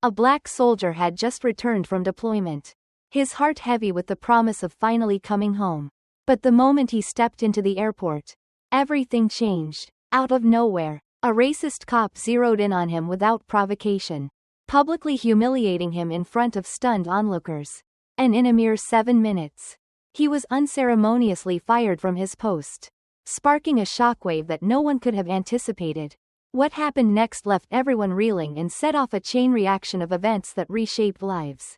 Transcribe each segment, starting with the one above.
A black soldier had just returned from deployment. His heart heavy with the promise of finally coming home. But the moment he stepped into the airport, everything changed. Out of nowhere, a racist cop zeroed in on him without provocation, publicly humiliating him in front of stunned onlookers. And in a mere 7 minutes, he was unceremoniously fired from his post, sparking a shockwave that no one could have anticipated. What happened next left everyone reeling and set off a chain reaction of events that reshaped lives.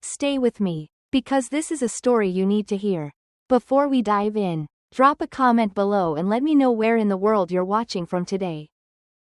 Stay with me, because this is a story you need to hear. Before we dive in, drop a comment below and let me know where in the world you're watching from today.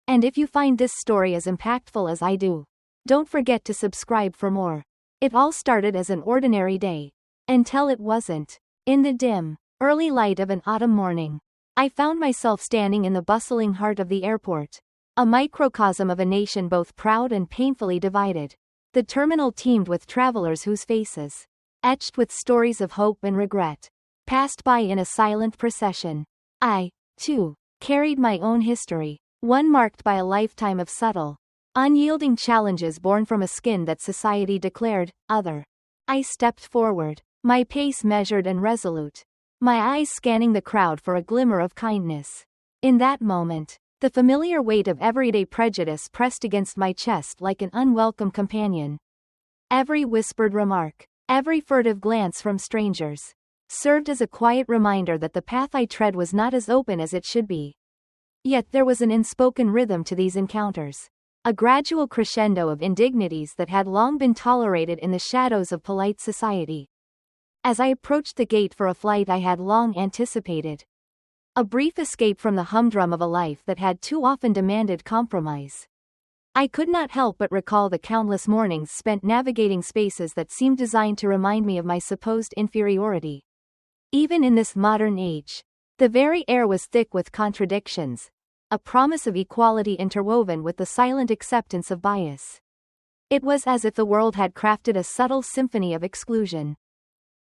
And if you find this story as impactful as I do, don't forget to subscribe for more. It all started as an ordinary day. Until it wasn't. In the dim, early light of an autumn morning, I found myself standing in the bustling heart of the airport, a microcosm of a nation both proud and painfully divided. The terminal teemed with travelers whose faces, etched with stories of hope and regret, passed by in a silent procession. I, too, carried my own history, one marked by a lifetime of subtle, unyielding challenges born from a skin that society declared other. I stepped forward, my pace measured and resolute, my eyes scanning the crowd for a glimmer of kindness. In that moment, the familiar weight of everyday prejudice pressed against my chest like an unwelcome companion. Every whispered remark, every furtive glance from strangers, served as a quiet reminder that the path I tread was not as open as it should be. Yet there was an unspoken rhythm to these encounters, a gradual crescendo of indignities that had long been tolerated in the shadows of polite society. As I approached the gate for a flight I had long anticipated, a brief escape from the humdrum of a life that had too often demanded compromise, I could not help but recall the countless mornings spent navigating spaces that seemed designed to remind me of my supposed inferiority. Even in this modern age, the very air was thick with contradictions, a promise of equality interwoven with the silent acceptance of bias. It was as if the world had crafted a subtle symphony of exclusion,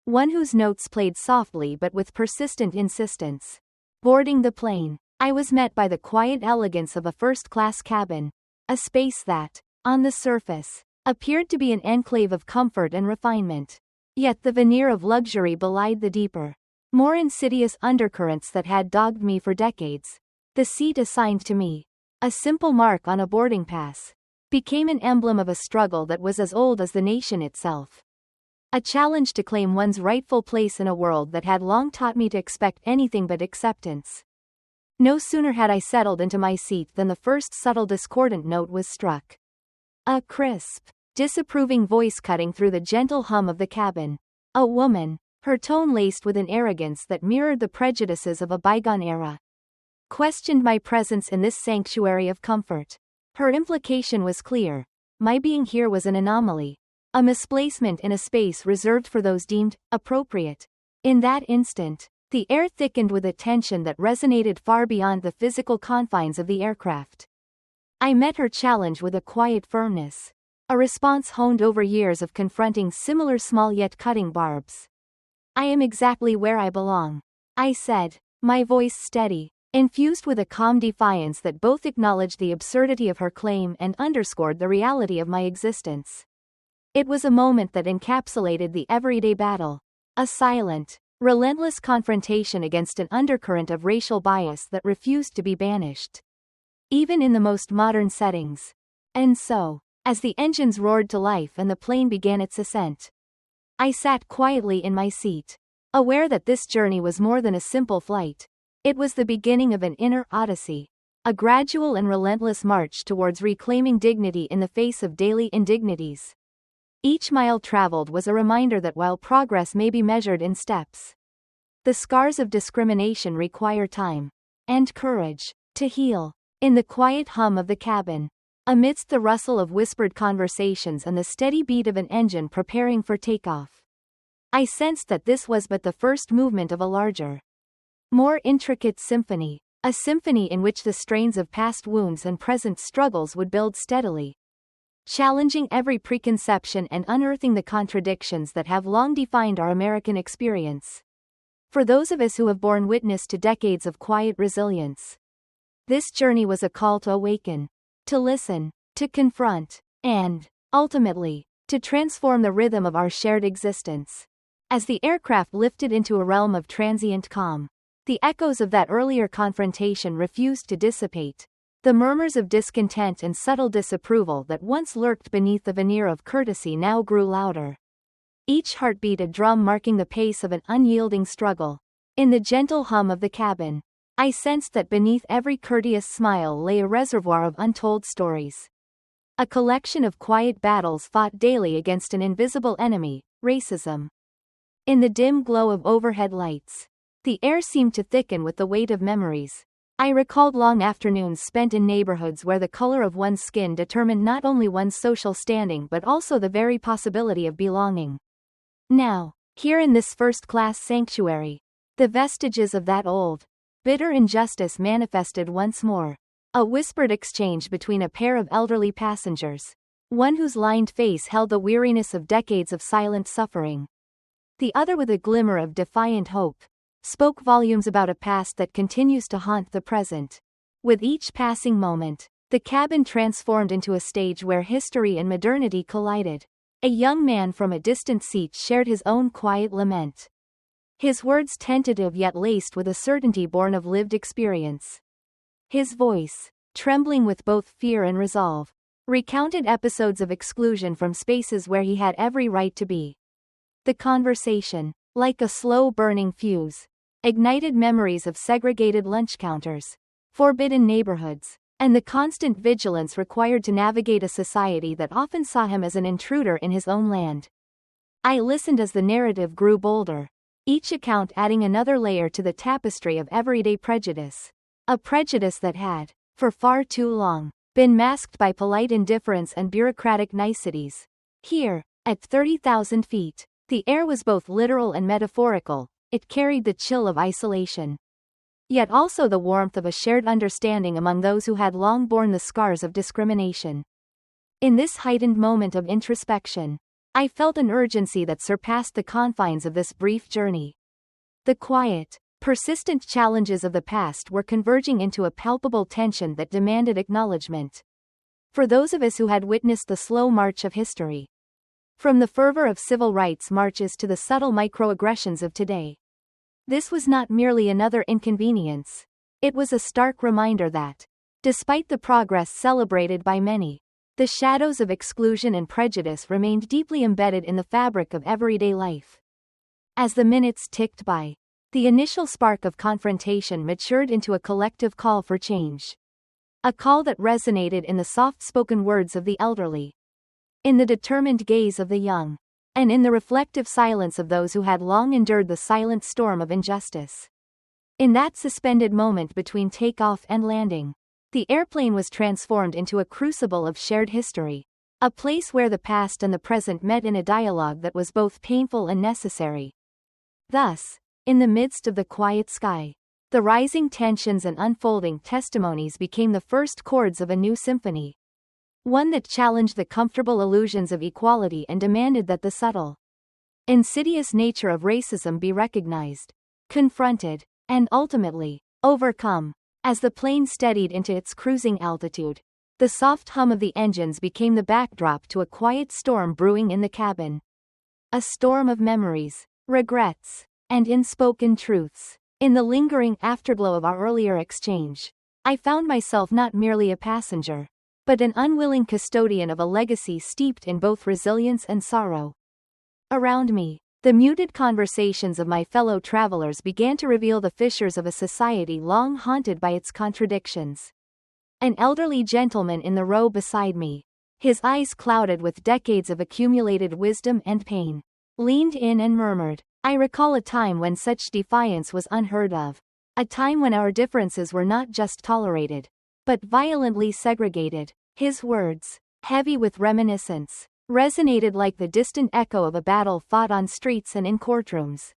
one whose notes played softly but with persistent insistence. Boarding the plane, I was met by the quiet elegance of a first-class cabin, a space that, on the surface, appeared to be an enclave of comfort and refinement. Yet the veneer of luxury belied the deeper, more insidious undercurrents that had dogged me for decades. The seat assigned to me, a simple mark on a boarding pass, became an emblem of a struggle that was as old as the nation itself. A challenge to claim one's rightful place in a world that had long taught me to expect anything but acceptance. No sooner had I settled into my seat than the first subtle discordant note was struck. A crisp, disapproving voice cutting through the gentle hum of the cabin. A woman, her tone laced with an arrogance that mirrored the prejudices of a bygone era, questioned my presence in this sanctuary of comfort. Her implication was clear: my being here was an anomaly, a misplacement in a space reserved for those deemed appropriate. In that instant, the air thickened with a tension that resonated far beyond the physical confines of the aircraft. I met her challenge with a quiet firmness, a response honed over years of confronting similar small yet cutting barbs. "I am exactly where I belong," I said, my voice steady, infused with a calm defiance that both acknowledged the absurdity of her claim and underscored the reality of my existence. It was a moment that encapsulated the everyday battle, a silent, relentless confrontation against an undercurrent of racial bias that refused to be banished, even in the most modern settings. And so, as the engines roared to life and the plane began its ascent, I sat quietly in my seat, aware that this journey was more than a simple flight. It was the beginning of an inner odyssey, a gradual and relentless march towards reclaiming dignity in the face of daily indignities. Each mile traveled was a reminder that while progress may be measured in steps, the scars of discrimination require time and courage to heal. In the quiet hum of the cabin, amidst the rustle of whispered conversations and the steady beat of an engine preparing for takeoff, I sensed that this was but the first movement of a larger, more intricate symphony, a symphony in which the strains of past wounds and present struggles would build steadily, challenging every preconception and unearthing the contradictions that have long defined our American experience. For those of us who have borne witness to decades of quiet resilience, this journey was a call to awaken, to listen, to confront, and, ultimately, to transform the rhythm of our shared existence. As the aircraft lifted into a realm of transient calm, the echoes of that earlier confrontation refused to dissipate. The murmurs of discontent and subtle disapproval that once lurked beneath the veneer of courtesy now grew louder. Each heartbeat a drum marking the pace of an unyielding struggle. In the gentle hum of the cabin, I sensed that beneath every courteous smile lay a reservoir of untold stories. A collection of quiet battles fought daily against an invisible enemy, racism. In the dim glow of overhead lights, the air seemed to thicken with the weight of memories. I recalled long afternoons spent in neighborhoods where the color of one's skin determined not only one's social standing but also the very possibility of belonging. Now, here in this first-class sanctuary, the vestiges of that old, bitter injustice manifested once more. A whispered exchange between a pair of elderly passengers, one whose lined face held the weariness of decades of silent suffering. The other, with a glimmer of defiant hope, spoke volumes about a past that continues to haunt the present. With each passing moment, the cabin transformed into a stage where history and modernity collided. A young man from a distant seat shared his own quiet lament. His words tentative yet laced with a certainty born of lived experience. His voice, trembling with both fear and resolve, recounted episodes of exclusion from spaces where he had every right to be. The conversation, like a slow-burning fuse, ignited memories of segregated lunch counters, forbidden neighborhoods, and the constant vigilance required to navigate a society that often saw him as an intruder in his own land. I listened as the narrative grew bolder, each account adding another layer to the tapestry of everyday prejudice. A prejudice that had, for far too long, been masked by polite indifference and bureaucratic niceties. Here, at 30,000 feet, the air was both literal and metaphorical. It carried the chill of isolation, yet also the warmth of a shared understanding among those who had long borne the scars of discrimination. In this heightened moment of introspection, I felt an urgency that surpassed the confines of this brief journey. The quiet, persistent challenges of the past were converging into a palpable tension that demanded acknowledgement. For those of us who had witnessed the slow march of history, from the fervor of civil rights marches to the subtle microaggressions of today, this was not merely another inconvenience. It was a stark reminder that, despite the progress celebrated by many, the shadows of exclusion and prejudice remained deeply embedded in the fabric of everyday life. As the minutes ticked by, the initial spark of confrontation matured into a collective call for change. A call that resonated in the soft-spoken words of the elderly, in the determined gaze of the young, and in the reflective silence of those who had long endured the silent storm of injustice. In that suspended moment between takeoff and landing, the airplane was transformed into a crucible of shared history, a place where the past and the present met in a dialogue that was both painful and necessary. Thus, in the midst of the quiet sky, the rising tensions and unfolding testimonies became the first chords of a new symphony. One that challenged the comfortable illusions of equality and demanded that the subtle, insidious nature of racism be recognized, confronted, and ultimately, overcome. As the plane steadied into its cruising altitude, the soft hum of the engines became the backdrop to a quiet storm brewing in the cabin. A storm of memories, regrets, and unspoken truths. In the lingering afterglow of our earlier exchange, I found myself not merely a passenger, but an unwilling custodian of a legacy steeped in both resilience and sorrow. Around me, the muted conversations of my fellow travelers began to reveal the fissures of a society long haunted by its contradictions. An elderly gentleman in the row beside me, his eyes clouded with decades of accumulated wisdom and pain, leaned in and murmured, "I recall a time when such defiance was unheard of. A time when our differences were not just tolerated, but violently segregated." His words, heavy with reminiscence, resonated like the distant echo of a battle fought on streets and in courtrooms.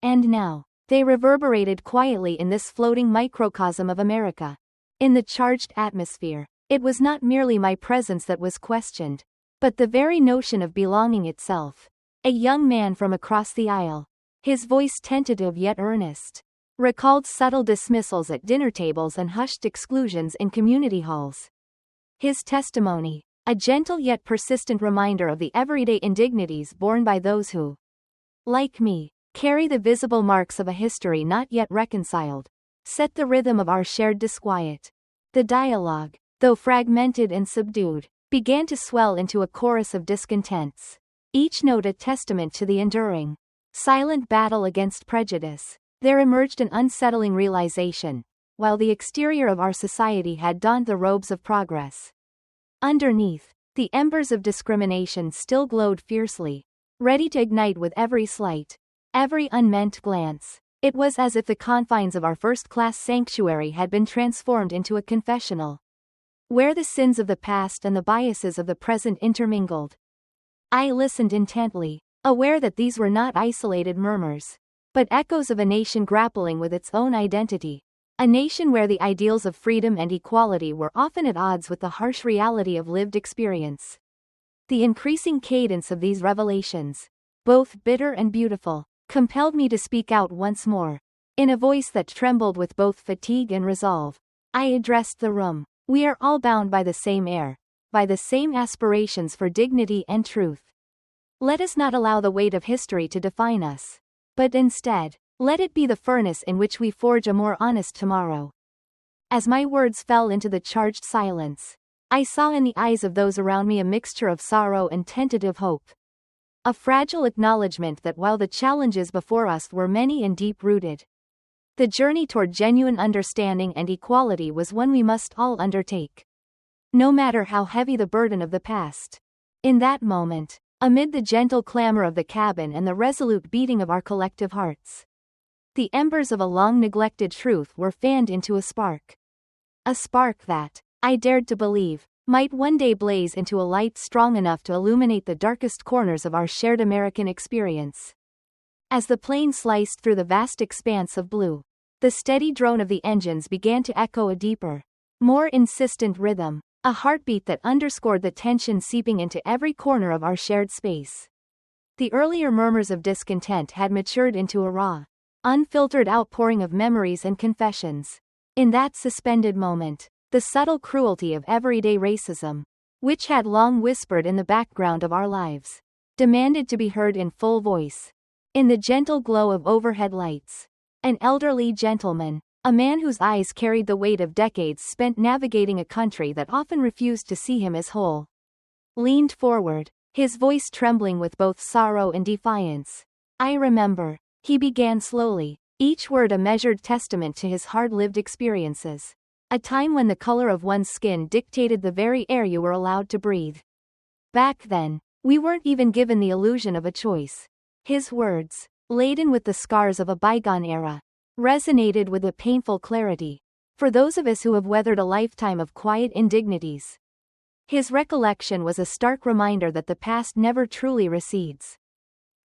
And now, they reverberated quietly in this floating microcosm of America. In the charged atmosphere, it was not merely my presence that was questioned, but the very notion of belonging itself. A young man from across the aisle, his voice tentative yet earnest, recalled subtle dismissals at dinner tables and hushed exclusions in community halls. His testimony, a gentle yet persistent reminder of the everyday indignities borne by those who, like me, carry the visible marks of a history not yet reconciled, set the rhythm of our shared disquiet. The dialogue, though fragmented and subdued, began to swell into a chorus of discontents, each note a testament to the enduring, silent battle against prejudice. There emerged an unsettling realization: while the exterior of our society had donned the robes of progress, underneath, the embers of discrimination still glowed fiercely, ready to ignite with every slight, every unmeant glance. It was as if the confines of our first-class sanctuary had been transformed into a confessional, where the sins of the past and the biases of the present intermingled. I listened intently, aware that these were not isolated murmurs, but echoes of a nation grappling with its own identity, a nation where the ideals of freedom and equality were often at odds with the harsh reality of lived experience. The increasing cadence of these revelations, both bitter and beautiful, compelled me to speak out once more. In a voice that trembled with both fatigue and resolve, I addressed the room. We are all bound by the same air, by the same aspirations for dignity and truth. Let us not allow the weight of history to define us, but instead, let it be the furnace in which we forge a more honest tomorrow. As my words fell into the charged silence, I saw in the eyes of those around me a mixture of sorrow and tentative hope. A fragile acknowledgement that while the challenges before us were many and deep-rooted, the journey toward genuine understanding and equality was one we must all undertake, no matter how heavy the burden of the past. In that moment, amid the gentle clamor of the cabin and the resolute beating of our collective hearts, the embers of a long-neglected truth were fanned into a spark. A spark that, I dared to believe, might one day blaze into a light strong enough to illuminate the darkest corners of our shared American experience. As the plane sliced through the vast expanse of blue, the steady drone of the engines began to echo a deeper, more insistent rhythm, a heartbeat that underscored the tension seeping into every corner of our shared space. The earlier murmurs of discontent had matured into a raw, unfiltered outpouring of memories and confessions. In that suspended moment, the subtle cruelty of everyday racism, which had long whispered in the background of our lives, demanded to be heard in full voice. In the gentle glow of overhead lights, an elderly gentleman, a man whose eyes carried the weight of decades spent navigating a country that often refused to see him as whole, leaned forward, his voice trembling with both sorrow and defiance. I remember, he began slowly, each word a measured testament to his hard-lived experiences. A time when the color of one's skin dictated the very air you were allowed to breathe. Back then, we weren't even given the illusion of a choice. His words, laden with the scars of a bygone era, resonated with a painful clarity for those of us who have weathered a lifetime of quiet indignities. His recollection was a stark reminder that the past never truly recedes.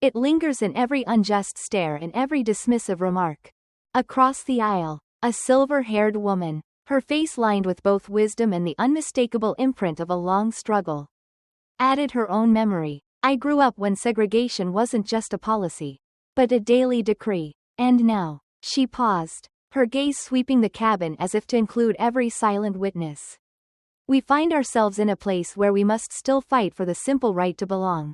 It lingers in every unjust stare and every dismissive remark. Across the aisle, a silver-haired woman, her face lined with both wisdom and the unmistakable imprint of a long struggle, added her own memory. I grew up when segregation wasn't just a policy, but a daily decree. And now, she paused, her gaze sweeping the cabin as if to include every silent witness. We find ourselves in a place where we must still fight for the simple right to belong.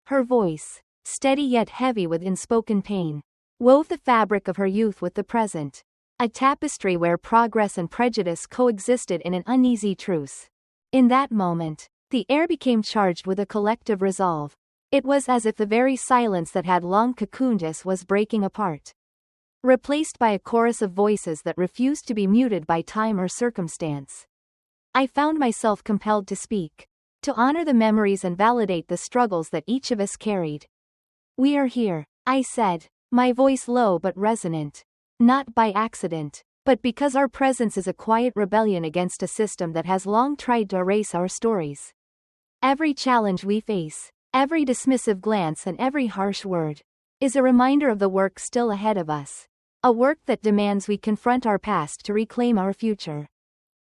Her voice, steady yet heavy with unspoken pain, wove the fabric of her youth with the present. A tapestry where progress and prejudice coexisted in an uneasy truce. In that moment, the air became charged with a collective resolve. It was as if the very silence that had long cocooned us was breaking apart, replaced by a chorus of voices that refused to be muted by time or circumstance. I found myself compelled to speak, to honor the memories and validate the struggles that each of us carried. We are here, I said, my voice low but resonant. Not by accident, but because our presence is a quiet rebellion against a system that has long tried to erase our stories. Every challenge we face, every dismissive glance and every harsh word, is a reminder of the work still ahead of us. A work that demands we confront our past to reclaim our future.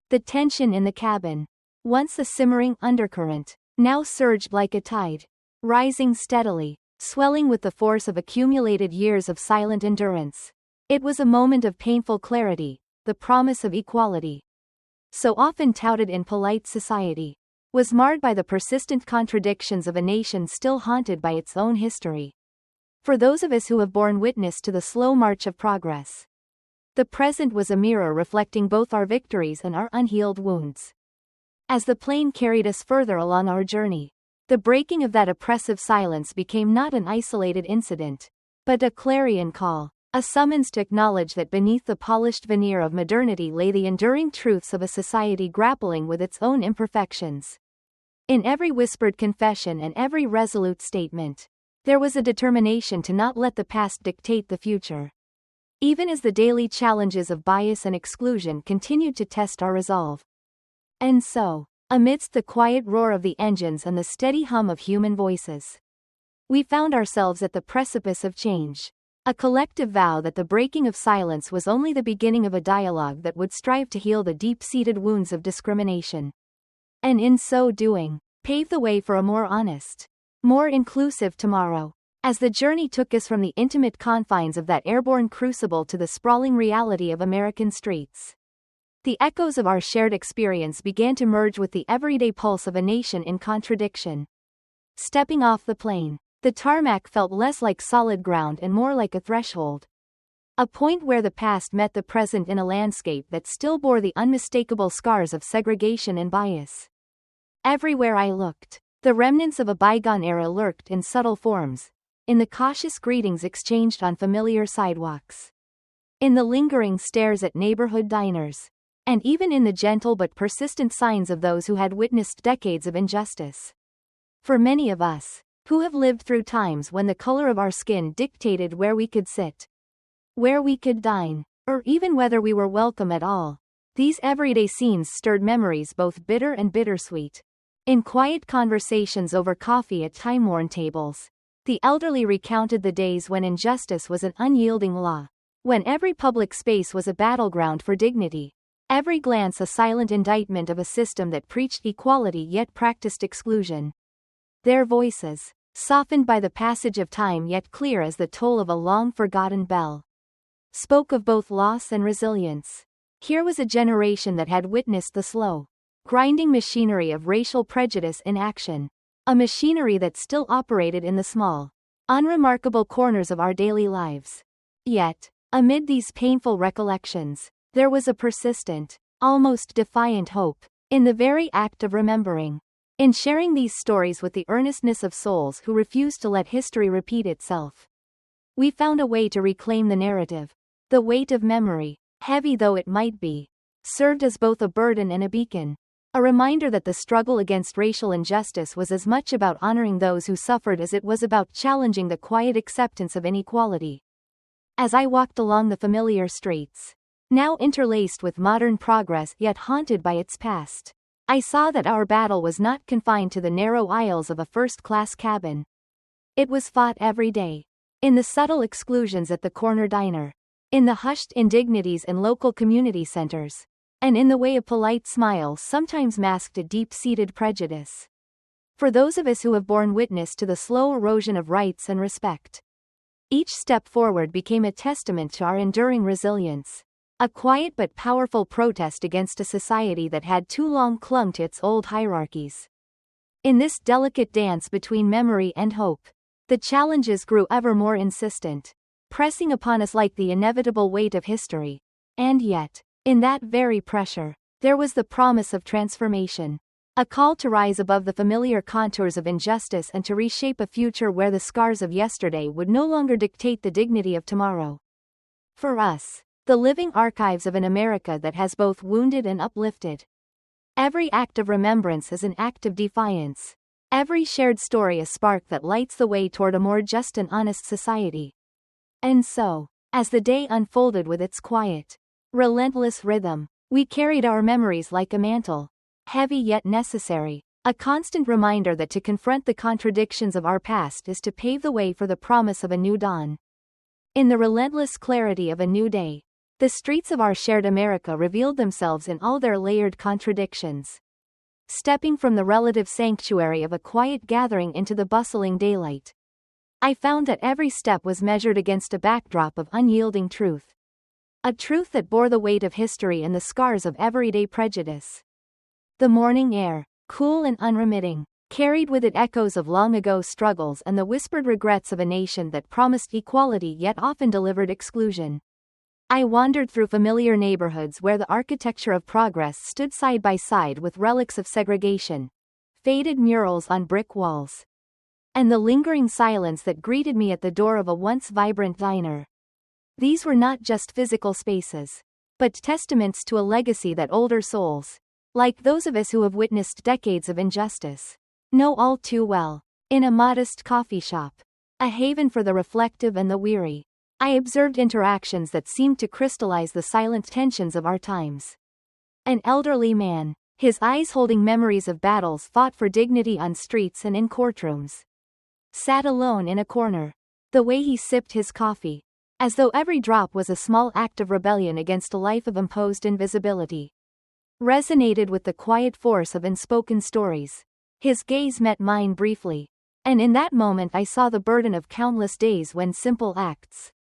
The tension in the cabin, once a simmering undercurrent, now surged like a tide, rising steadily, swelling with the force of accumulated years of silent endurance. It was a moment of painful clarity, the promise of equality, so often touted in polite society, was marred by the persistent contradictions of a nation still haunted by its own history. For those of us who have borne witness to the slow march of progress, the present was a mirror reflecting both our victories and our unhealed wounds. As the plane carried us further along our journey, the breaking of that oppressive silence became not an isolated incident, but a clarion call, a summons to acknowledge that beneath the polished veneer of modernity lay the enduring truths of a society grappling with its own imperfections. In every whispered confession and every resolute statement, there was a determination to not let the past dictate the future. Even as the daily challenges of bias and exclusion continued to test our resolve. And so, amidst the quiet roar of the engines and the steady hum of human voices, we found ourselves at the precipice of change. A collective vow that the breaking of silence was only the beginning of a dialogue that would strive to heal the deep-seated wounds of discrimination. And in so doing, pave the way for a more honest, more inclusive tomorrow. As the journey took us from the intimate confines of that airborne crucible to the sprawling reality of American streets, the echoes of our shared experience began to merge with the everyday pulse of a nation in contradiction. Stepping off the plane, the tarmac felt less like solid ground and more like a threshold. A point where the past met the present in a landscape that still bore the unmistakable scars of segregation and bias. Everywhere I looked, the remnants of a bygone era lurked in subtle forms, in the cautious greetings exchanged on familiar sidewalks, in the lingering stares at neighborhood diners, and even in the gentle but persistent signs of those who had witnessed decades of injustice. For many of us, who have lived through times when the color of our skin dictated where we could sit, where we could dine, or even whether we were welcome at all, these everyday scenes stirred memories both bitter and bittersweet. In quiet conversations over coffee at time-worn tables, the elderly recounted the days when injustice was an unyielding law, when every public space was a battleground for dignity, every glance a silent indictment of a system that preached equality yet practiced exclusion. Their voices, softened by the passage of time yet clear as the toll of a long-forgotten bell, spoke of both loss and resilience. Here was a generation that had witnessed the slow, grinding machinery of racial prejudice in action, a machinery that still operated in the small, unremarkable corners of our daily lives. Yet, amid these painful recollections, there was a persistent, almost defiant hope, in the very act of remembering. In sharing these stories with the earnestness of souls who refused to let history repeat itself, we found a way to reclaim the narrative. The weight of memory, heavy though it might be, served as both a burden and a beacon, a reminder that the struggle against racial injustice was as much about honoring those who suffered as it was about challenging the quiet acceptance of inequality. As I walked along the familiar streets, now interlaced with modern progress yet haunted by its past, I saw that our battle was not confined to the narrow aisles of a first-class cabin. It was fought every day, in the subtle exclusions at the corner diner, in the hushed indignities in local community centers, and in the way a polite smile sometimes masked a deep-seated prejudice. For those of us who have borne witness to the slow erosion of rights and respect, each step forward became a testament to our enduring resilience. A quiet but powerful protest against a society that had too long clung to its old hierarchies. In this delicate dance between memory and hope, the challenges grew ever more insistent, pressing upon us like the inevitable weight of history. And yet, in that very pressure, there was the promise of transformation, a call to rise above the familiar contours of injustice and to reshape a future where the scars of yesterday would no longer dictate the dignity of tomorrow. For us, the living archives of an America that has both wounded and uplifted. Every act of remembrance is an act of defiance. Every shared story a spark that lights the way toward a more just and honest society. And so, as the day unfolded with its quiet, relentless rhythm, we carried our memories like a mantle, heavy yet necessary, a constant reminder that to confront the contradictions of our past is to pave the way for the promise of a new dawn. In the relentless clarity of a new day, the streets of our shared America revealed themselves in all their layered contradictions. Stepping from the relative sanctuary of a quiet gathering into the bustling daylight, I found that every step was measured against a backdrop of unyielding truth. A truth that bore the weight of history and the scars of everyday prejudice. The morning air, cool and unremitting, carried with it echoes of long-ago struggles and the whispered regrets of a nation that promised equality yet often delivered exclusion. I wandered through familiar neighborhoods where the architecture of progress stood side by side with relics of segregation, faded murals on brick walls, and the lingering silence that greeted me at the door of a once vibrant diner. These were not just physical spaces, but testaments to a legacy that older souls, like those of us who have witnessed decades of injustice, know all too well. In a modest coffee shop, a haven for the reflective and the weary, I observed interactions that seemed to crystallize the silent tensions of our times. An elderly man, his eyes holding memories of battles fought for dignity on streets and in courtrooms, sat alone in a corner. The way he sipped his coffee, as though every drop was a small act of rebellion against a life of imposed invisibility, resonated with the quiet force of unspoken stories. His gaze met mine briefly, and in that moment I saw the burden of countless days when simple acts,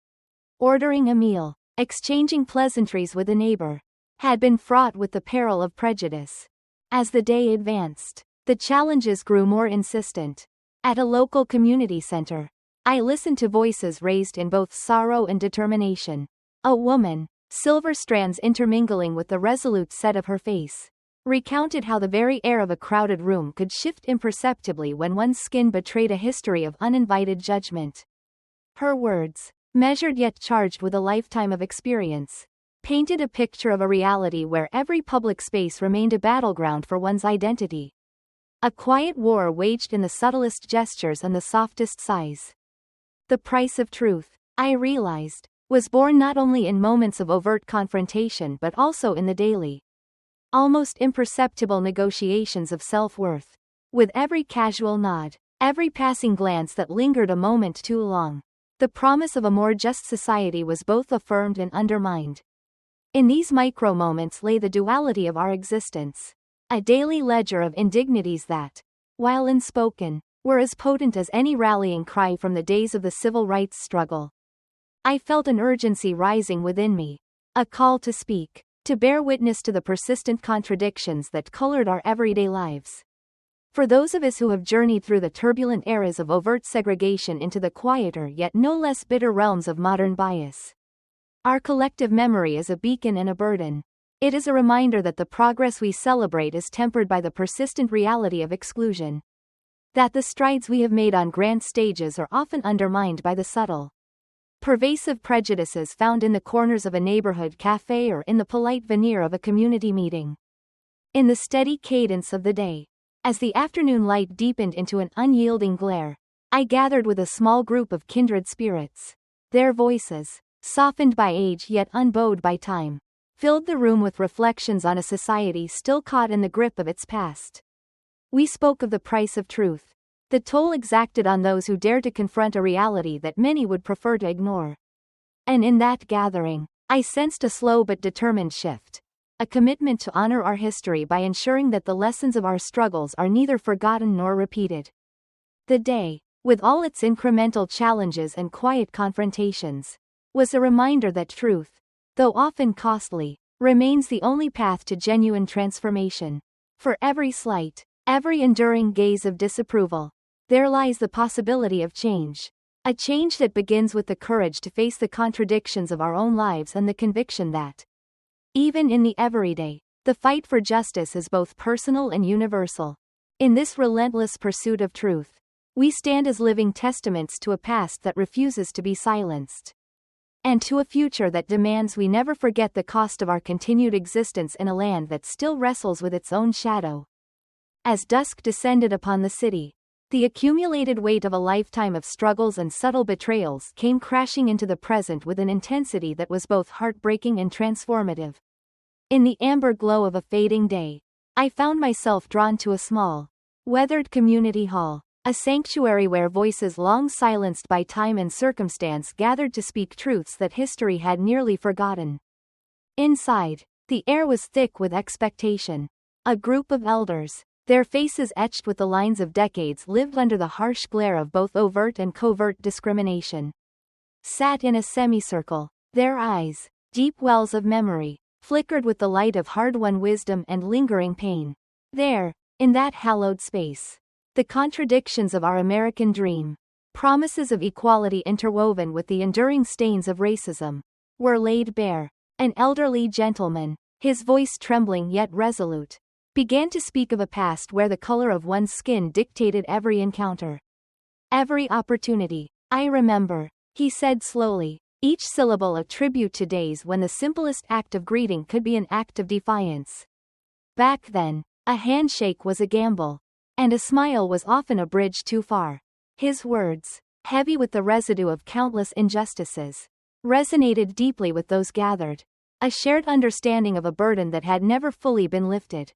ordering a meal, exchanging pleasantries with a neighbor, had been fraught with the peril of prejudice. As the day advanced, the challenges grew more insistent. At a local community center, I listened to voices raised in both sorrow and determination. A woman, silver strands intermingling with the resolute set of her face, recounted how the very air of a crowded room could shift imperceptibly when one's skin betrayed a history of uninvited judgment. Her words, measured yet charged with a lifetime of experience, painted a picture of a reality where every public space remained a battleground for one's identity. A quiet war waged in the subtlest gestures and the softest sighs. The price of truth, I realized, was born not only in moments of overt confrontation but also in the daily, almost imperceptible negotiations of self-worth. With every casual nod, every passing glance that lingered a moment too long, the promise of a more just society was both affirmed and undermined. In these micro-moments lay the duality of our existence. A daily ledger of indignities that, while unspoken, were as potent as any rallying cry from the days of the civil rights struggle. I felt an urgency rising within me, a call to speak, to bear witness to the persistent contradictions that colored our everyday lives. For those of us who have journeyed through the turbulent eras of overt segregation into the quieter yet no less bitter realms of modern bias, our collective memory is a beacon and a burden. It is a reminder that the progress we celebrate is tempered by the persistent reality of exclusion. That the strides we have made on grand stages are often undermined by the subtle, pervasive prejudices found in the corners of a neighborhood cafe or in the polite veneer of a community meeting. In the steady cadence of the day, as the afternoon light deepened into an unyielding glare, I gathered with a small group of kindred spirits. Their voices, softened by age yet unbowed by time, filled the room with reflections on a society still caught in the grip of its past. We spoke of the price of truth, the toll exacted on those who dare to confront a reality that many would prefer to ignore. And in that gathering, I sensed a slow but determined shift, a commitment to honor our history by ensuring that the lessons of our struggles are neither forgotten nor repeated. The day, with all its incremental challenges and quiet confrontations, was a reminder that truth, though often costly, remains the only path to genuine transformation. For every slight, every enduring gaze of disapproval, there lies the possibility of change. A change that begins with the courage to face the contradictions of our own lives and the conviction that, even in the everyday, the fight for justice is both personal and universal. In this relentless pursuit of truth, we stand as living testaments to a past that refuses to be silenced, and to a future that demands we never forget the cost of our continued existence in a land that still wrestles with its own shadow. As dusk descended upon the city, the accumulated weight of a lifetime of struggles and subtle betrayals came crashing into the present with an intensity that was both heartbreaking and transformative. In the amber glow of a fading day, I found myself drawn to a small, weathered community hall, a sanctuary where voices long silenced by time and circumstance gathered to speak truths that history had nearly forgotten. Inside, the air was thick with expectation. A group of elders, their faces etched with the lines of decades lived under the harsh glare of both overt and covert discrimination, sat in a semicircle, their eyes, deep wells of memory, flickered with the light of hard-won wisdom and lingering pain. There, In that hallowed space, the contradictions of our American dream, promises of equality interwoven with the enduring stains of racism, were laid bare. An elderly gentleman, his voice trembling yet resolute, began to speak of a past where the color of one's skin dictated every encounter. Every opportunity. I remember, he said slowly, each syllable a tribute to days when the simplest act of greeting could be an act of defiance. Back then, a handshake was a gamble, and a smile was often a bridge too far. His words, heavy with the residue of countless injustices, resonated deeply with those gathered, a shared understanding of a burden that had never fully been lifted.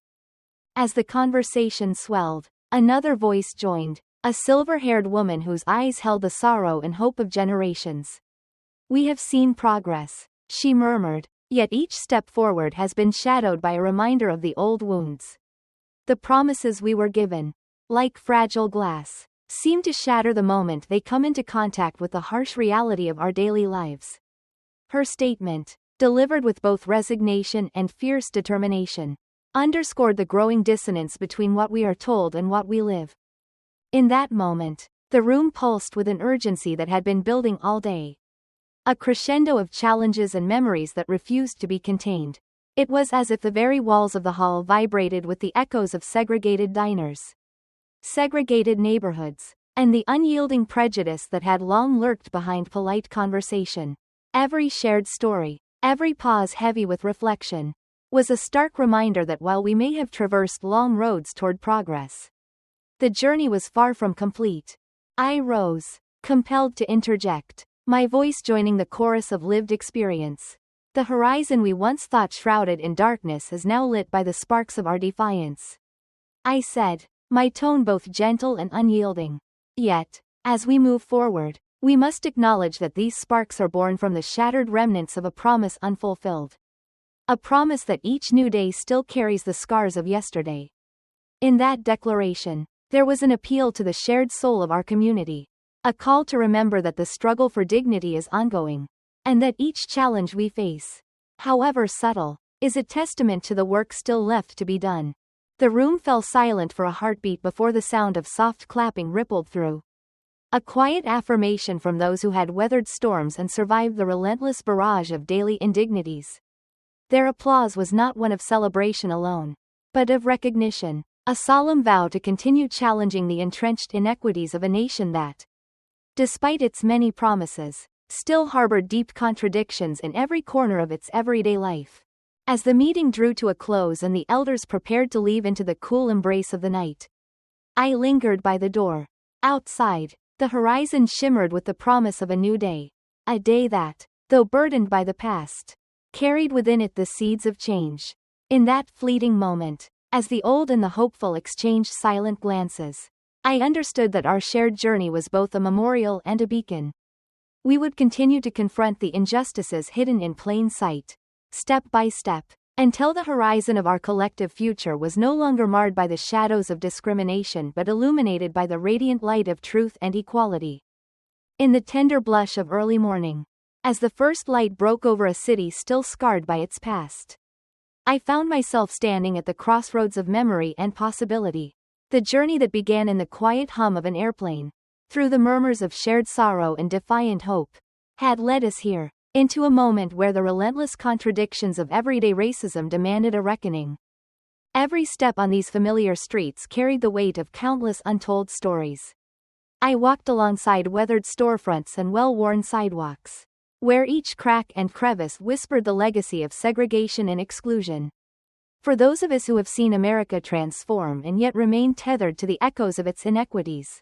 As the conversation swelled, another voice joined, a silver-haired woman whose eyes held the sorrow and hope of generations. "We have seen progress," she murmured, "yet each step forward has been shadowed by a reminder of the old wounds. The promises we were given, like fragile glass, seem to shatter the moment they come into contact with the harsh reality of our daily lives." Her statement, delivered with both resignation and fierce determination, underscored the growing dissonance between what we are told and what we live. In that moment, the room pulsed with an urgency that had been building all day. A crescendo of challenges and memories that refused to be contained. It was as if the very walls of the hall vibrated with the echoes of segregated diners, segregated neighborhoods, and the unyielding prejudice that had long lurked behind polite conversation. Every shared story, every pause heavy with reflection, was a stark reminder that while we may have traversed long roads toward progress, the journey was far from complete. I rose, compelled to interject, my voice joining the chorus of lived experience. The horizon we once thought shrouded in darkness is now lit by the sparks of our defiance. I said, my tone both gentle and unyielding. Yet, as we move forward, we must acknowledge that these sparks are born from the shattered remnants of a promise unfulfilled. A promise that each new day still carries the scars of yesterday. In that declaration, there was an appeal to the shared soul of our community. A call to remember that the struggle for dignity is ongoing, and that each challenge we face, however subtle, is a testament to the work still left to be done. The room fell silent for a heartbeat before the sound of soft clapping rippled through. A quiet affirmation from those who had weathered storms and survived the relentless barrage of daily indignities. Their applause was not one of celebration alone, but of recognition, a solemn vow to continue challenging the entrenched inequities of a nation that, despite its many promises, still harbored deep contradictions in every corner of its everyday life. As the meeting drew to a close and the elders prepared to leave into the cool embrace of the night, I lingered by the door. Outside, the horizon shimmered with the promise of a new day. A day that, though burdened by the past, carried within it the seeds of change. In that fleeting moment, as the old and the hopeful exchanged silent glances, I understood that our shared journey was both a memorial and a beacon. We would continue to confront the injustices hidden in plain sight, step by step, until the horizon of our collective future was no longer marred by the shadows of discrimination but illuminated by the radiant light of truth and equality. In the tender blush of early morning, as the first light broke over a city still scarred by its past, I found myself standing at the crossroads of memory and possibility. The journey that began in the quiet hum of an airplane, through the murmurs of shared sorrow and defiant hope, had led us here, into a moment where the relentless contradictions of everyday racism demanded a reckoning. Every step on these familiar streets carried the weight of countless untold stories. I walked alongside weathered storefronts and well-worn sidewalks, where each crack and crevice whispered the legacy of segregation and exclusion. For those of us who have seen America transform and yet remain tethered to the echoes of its inequities,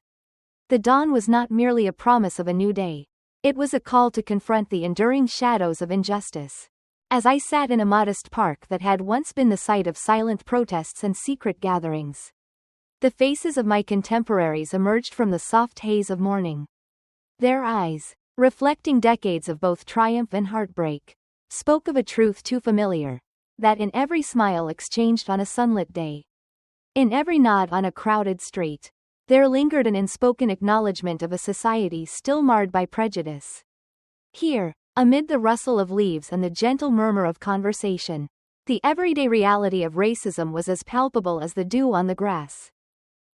the dawn was not merely a promise of a new day. It was a call to confront the enduring shadows of injustice. As I sat in a modest park that had once been the site of silent protests and secret gatherings, the faces of my contemporaries emerged from the soft haze of morning. Their eyes, reflecting decades of both triumph and heartbreak, spoke of a truth too familiar, that in every smile exchanged on a sunlit day, in every nod on a crowded street, there lingered an unspoken acknowledgement of a society still marred by prejudice. Here, amid the rustle of leaves and the gentle murmur of conversation, The everyday reality of racism was as palpable as the dew on the grass.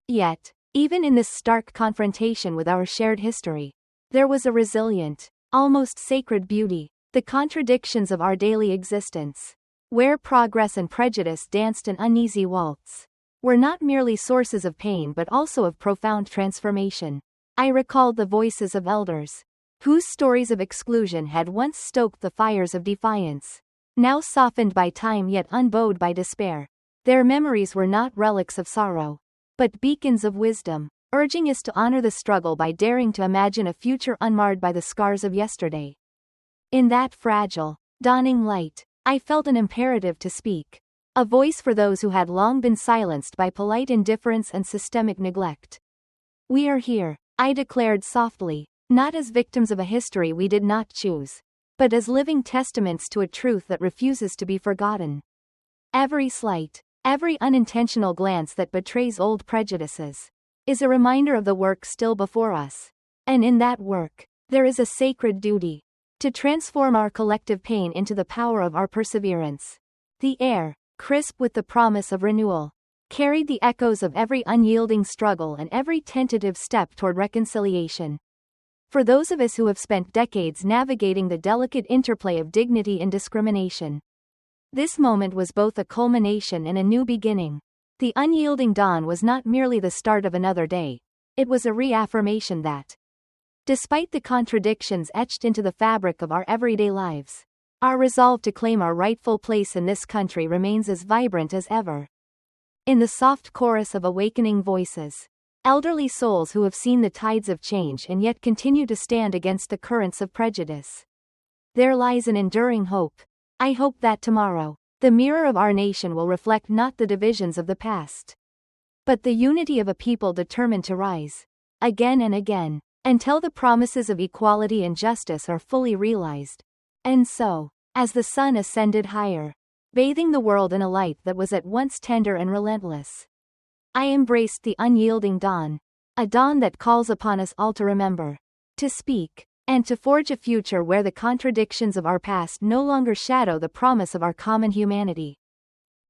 Yet, even in this stark confrontation with our shared history, there was a resilient, almost sacred beauty, the contradictions of our daily existence, where progress and prejudice danced an uneasy waltz, were not merely sources of pain but also of profound transformation. I recalled the voices of elders, whose stories of exclusion had once stoked the fires of defiance, now softened by time yet unbowed by despair. Their memories were not relics of sorrow, but beacons of wisdom, urging us to honor the struggle by daring to imagine a future unmarred by the scars of yesterday. In that fragile, dawning light, I felt an imperative to speak, a voice for those who had long been silenced by polite indifference and systemic neglect. We are here, I declared softly, not as victims of a history we did not choose, but as living testaments to a truth that refuses to be forgotten. Every slight, every unintentional glance that betrays old prejudices, is a reminder of the work still before us. And in that work, there is a sacred duty, to transform our collective pain into the power of our perseverance. The air, crisp with the promise of renewal, carried the echoes of every unyielding struggle and every tentative step toward reconciliation. For those of us who have spent decades navigating the delicate interplay of dignity and discrimination, this moment was both a culmination and a new beginning. The unyielding dawn was not merely the start of another day, it was a reaffirmation that, despite the contradictions etched into the fabric of our everyday lives, our resolve to claim our rightful place in this country remains as vibrant as ever. In the soft chorus of awakening voices, elderly souls who have seen the tides of change and yet continue to stand against the currents of prejudice, there lies an enduring hope. I hope that tomorrow, the mirror of our nation will reflect not the divisions of the past, but the unity of a people determined to rise, again and again, until the promises of equality and justice are fully realized. And so, as the sun ascended higher, bathing the world in a light that was at once tender and relentless, I embraced the unyielding dawn, a dawn that calls upon us all to remember, to speak, and to forge a future where the contradictions of our past no longer shadow the promise of our common humanity.